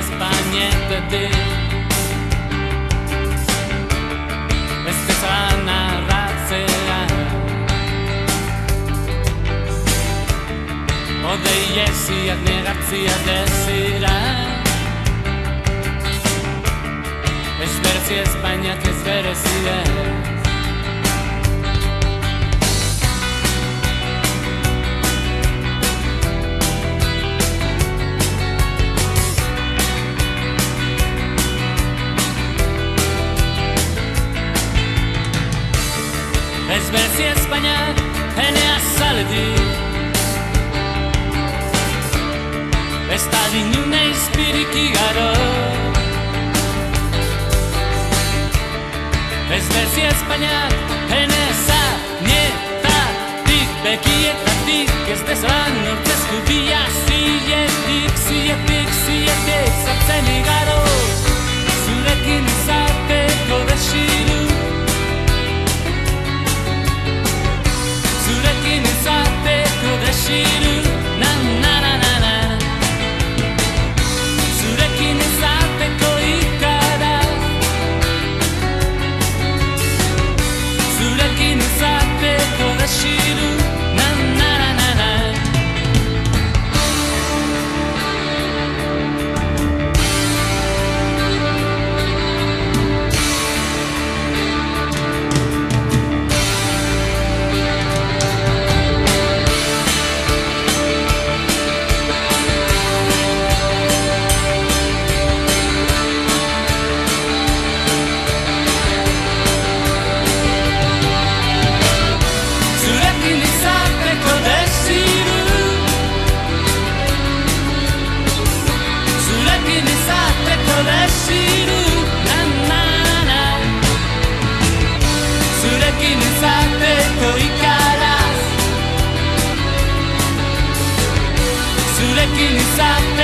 espainetetik ez bezala narratzea Odei eziak negartziak dezira Ez berezi Espainiak ez berezire Ez berezi Espainiak ene azaletik Ez da dinune izpirik igaro Ez berezi Espainiak ene zainetatik Bekietatik ez dezoan nortzezku bila Zietik zartzen igaro Zurekin izateko desiru Zurekin izateko desiru Na na na na na Zurekin izateko ikara Zurekin izateko desiru Na na na na na Zurekin izateko ikaraz Zurekin izateko